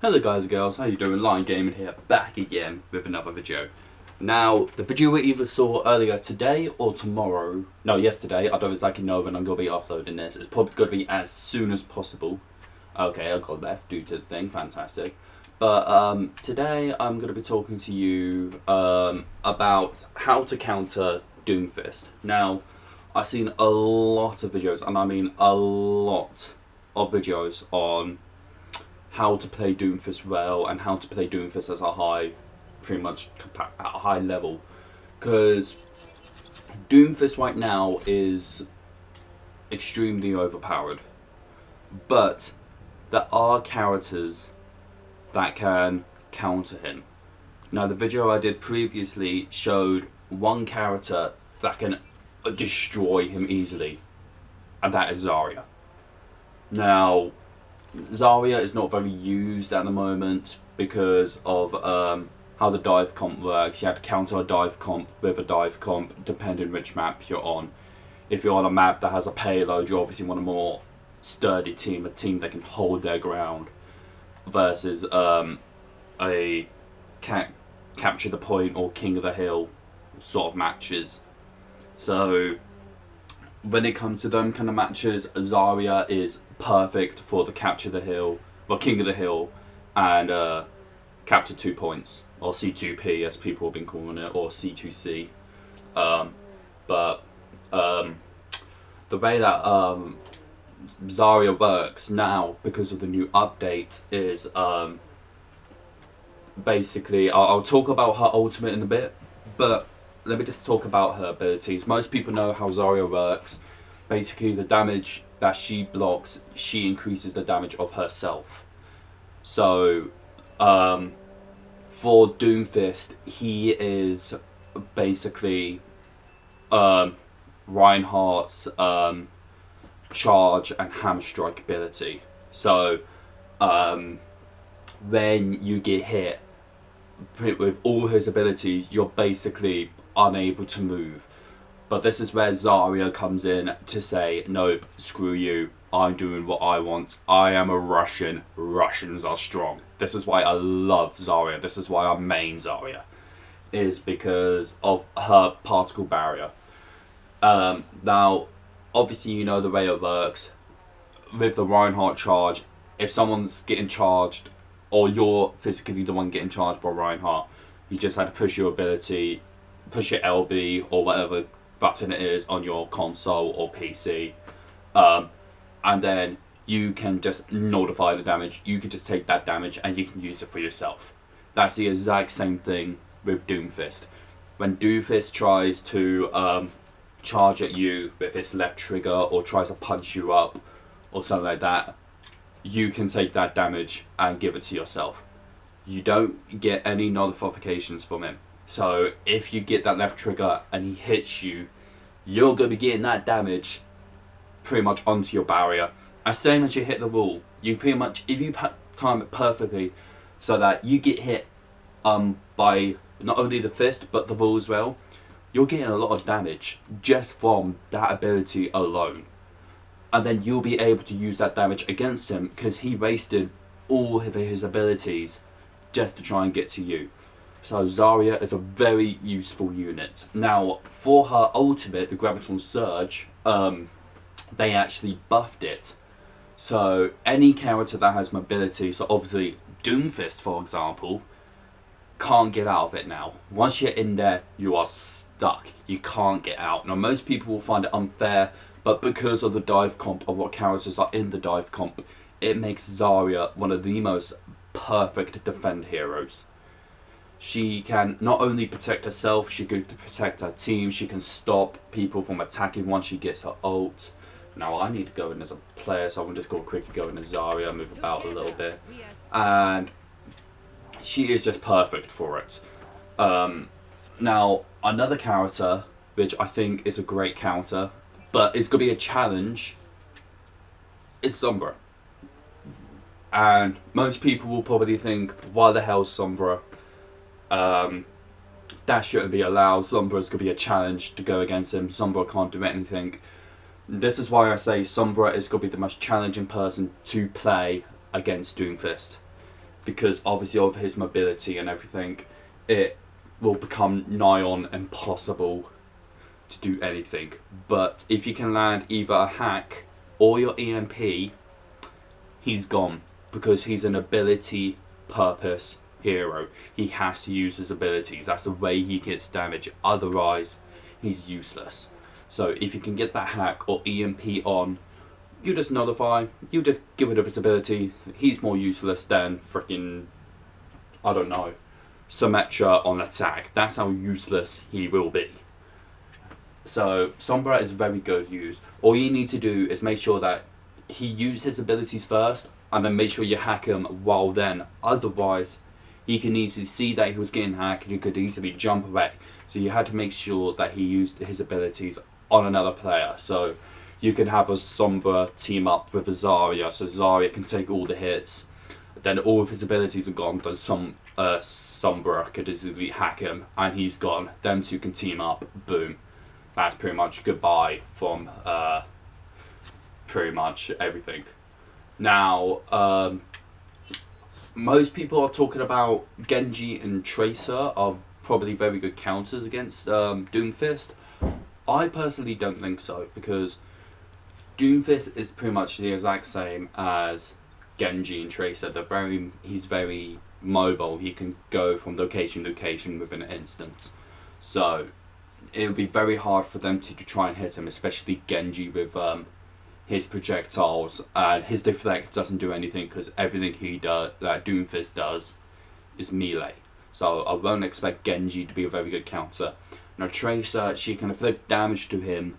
Hello guys and girls, how you doing? Lion Gaming here, back again with another video. Now, the video we either saw earlier today or tomorrow, no, yesterday, I don't exactly know when I'm going to be uploading this. It's probably going to be as soon as possible. Okay, I got left due to the thing, fantastic. But today I'm going to be talking to you about how to counter Doomfist. Now, I've seen a lot of videos, and I mean a lot of videos on how to play Doomfist well and how to play Doomfist at a high level, because Doomfist right now is extremely overpowered, but there are characters that can counter him. Now, the video I did previously showed one character that can destroy him easily, and that is Zarya. Now, Zarya is not very used at the moment because of how the dive comp works. You have to counter a dive comp with a dive comp depending which map you're on. If you're on a map that has a payload, you obviously want a more sturdy team, a team that can hold their ground, versus a capture the point or king of the hill sort of matches. So when it comes to them kind of matches, Zarya is perfect for the capture the hill, well, king of the hill, and capture 2 points, or C2P as people have been calling it, or C2C. But the way that Zarya works now, because of the new update, is basically, I'll talk about her ultimate in a bit, but let me just talk about her abilities. Most people know how Zarya works. Basically, the damage that she blocks, she increases the damage of herself. So, for Doomfist, he is basically Reinhardt's charge and hammer strike ability. So, when you get hit with all his abilities, you're basically unable to move. But this is where Zarya comes in to say, nope, screw you, I'm doing what I want. I am a Russian. Russians are strong. This is why I love Zarya. This is why I main Zarya. Is because of her particle barrier. Now, obviously you know the way it works. With the Reinhardt charge, if someone's getting charged, or you're physically the one getting charged by Reinhardt, you just had to push your ability, push your LB or whatever button it is on your console or PC, and then you can just nullify the damage. You can just take that damage and you can use it for yourself. That's the exact same thing with Doomfist. When Doomfist tries to charge at you with his left trigger, or tries to punch you up or something like that, you can take that damage and give it to yourself. You don't get any notifications from him. So if you get that left trigger and he hits you, you're going to be getting that damage pretty much onto your barrier. As soon as you hit the wall, you pretty much, if you time it perfectly so that you get hit by not only the fist but the wall as well, you're getting a lot of damage just from that ability alone. And then you'll be able to use that damage against him because he wasted all of his abilities just to try and get to you. So Zarya is a very useful unit. Now, for her ultimate, the Graviton Surge, they actually buffed it. So any character that has mobility, so obviously Doomfist, for example, can't get out of it now. Once you're in there, you are stuck. You can't get out. Now, most people will find it unfair, but because of the dive comp of what characters are in the dive comp, it makes Zarya one of the most perfect defend heroes. She can not only protect herself, she can protect her team, she can stop people from attacking once she gets her ult. Now, I need to go in as a player, so I'm just going to quickly go in as Zarya, move about a little bit. And she is just perfect for it. Now, another character, which I think is a great counter, but it's going to be a challenge, is Sombra. And most people will probably think, why the hell Sombra? That shouldn't be allowed. Sombra's going to be a challenge to go against him. Sombra can't do anything. This is why I say Sombra is going to be the most challenging person to play against Doomfist. because obviously of his mobility and everything, it will become nigh on impossible to do anything. But if you can land either a hack or your EMP, he's gone, because he's an ability purpose hero. He has to use his abilities. That's the way he gets damage. Otherwise, he's useless. So if you can get that hack or EMP on, you just nullify, you just get rid of his ability. He's more useless than freaking, I don't know, Symmetra on attack. That's how useless he will be. So Sombra is very good used. All you need to do is make sure that he uses his abilities first, and then make sure you hack him while then. Otherwise, he can easily see that he was getting hacked and you could easily jump away. So you had to make sure that he used his abilities on another player. So you can have a Sombra team up with a Zarya, so Zarya can take all the hits. Then all of his abilities are gone, then Sombra could easily hack him and he's gone. Them two can team up, boom. That's pretty much goodbye from pretty much everything. Now, most people are talking about Genji and Tracer are probably very good counters against Doomfist. I personally don't think so, because Doomfist is pretty much the exact same as Genji and Tracer. He's very mobile. He can go from location to location within an instant. So it would be very hard for them to try and hit him, especially Genji with his projectiles. And his deflect doesn't do anything, because everything he does, that Doomfist does, is melee. So I won't expect Genji to be a very good counter. Now Tracer, she can inflict damage to him,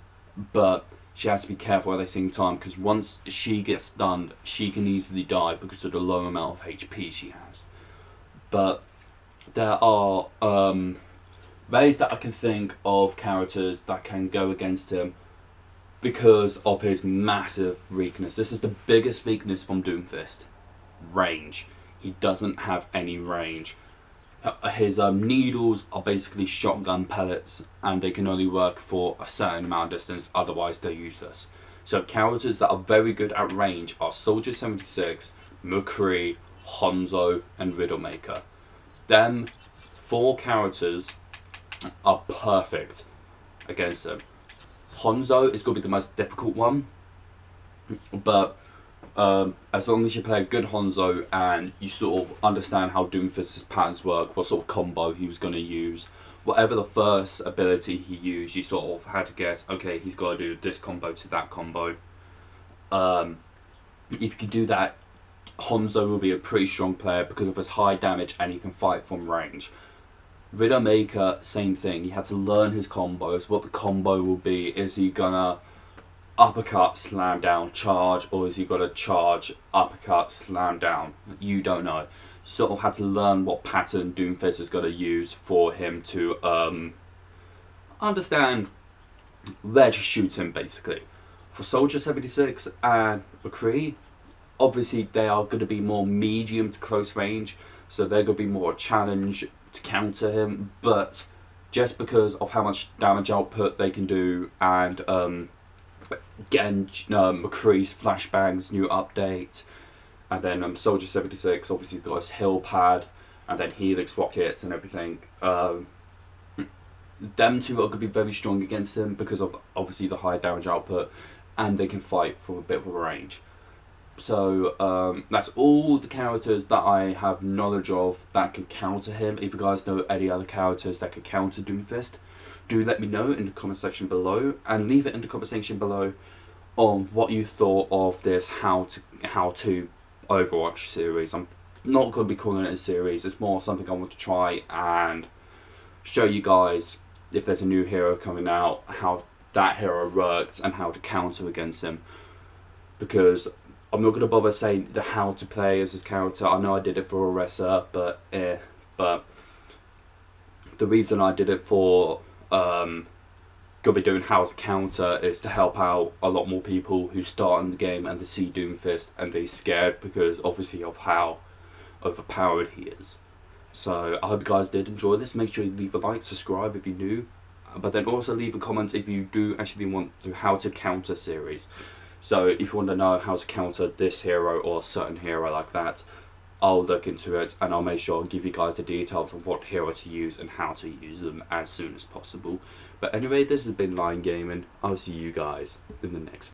but she has to be careful at the same time, because once she gets stunned, she can easily die because of the low amount of HP she has. But there are ways that I can think of characters that can go against him because of his massive weakness. This is the biggest weakness from Doomfist. Range. He doesn't have any range. His needles are basically shotgun pellets, and they can only work for a certain amount of distance, otherwise they're useless. So characters that are very good at range are Soldier 76, McCree, Hanzo, and Widowmaker. Them 4 characters are perfect against him. Hanzo is going to be the most difficult one, but as long as you play a good Hanzo and you sort of understand how Doomfist's patterns work, what sort of combo he was going to use, whatever the first ability he used, you sort of had to guess, okay, he's got to do this combo to that combo. If you can do that, Hanzo will be a pretty strong player because of his high damage and he can fight from range. Widowmaker, same thing. He had to learn his combos, what the combo will be. Is he gonna uppercut, slam down, charge, or is he gonna charge, uppercut, slam down? You don't know. Sort of had to learn what pattern Doomfist is gonna use for him to understand where to shoot him, basically. For Soldier 76 and McCree, obviously they are going to be more medium to close range, so they're going to be more a challenge to counter him, but just because of how much damage output they can do, and McCree's flashbangs new update, and then Soldier 76 obviously got his heal pad, and then Helix rockets and everything. Them two are going to be very strong against him because of obviously the high damage output, and they can fight from a bit of a range. So that's all the characters that I have knowledge of that can counter him. If you guys know any other characters that could counter Doomfist, do let me know in the comment section below, and leave it in the comment section below on what you thought of this how to Overwatch series. I'm not going to be calling it a series, it's more something I want to try and show you guys, if there's a new hero coming out, how that hero works and how to counter against him. Because I'm not going to bother saying the how to play as this character. I know I did it for Orisa, but the reason I did it for going to be doing how to counter is to help out a lot more people who start in the game and they see Doomfist and they're scared because obviously of how overpowered he is. So I hope you guys did enjoy this. Make sure you leave a like, subscribe if you're new, but then also leave a comment if you do actually want to how to counter series. So if you want to know how to counter this hero or a certain hero like that, I'll look into it and I'll make sure and give you guys the details of what hero to use and how to use them as soon as possible. But anyway, this has been Lion Gaming. I'll see you guys in the next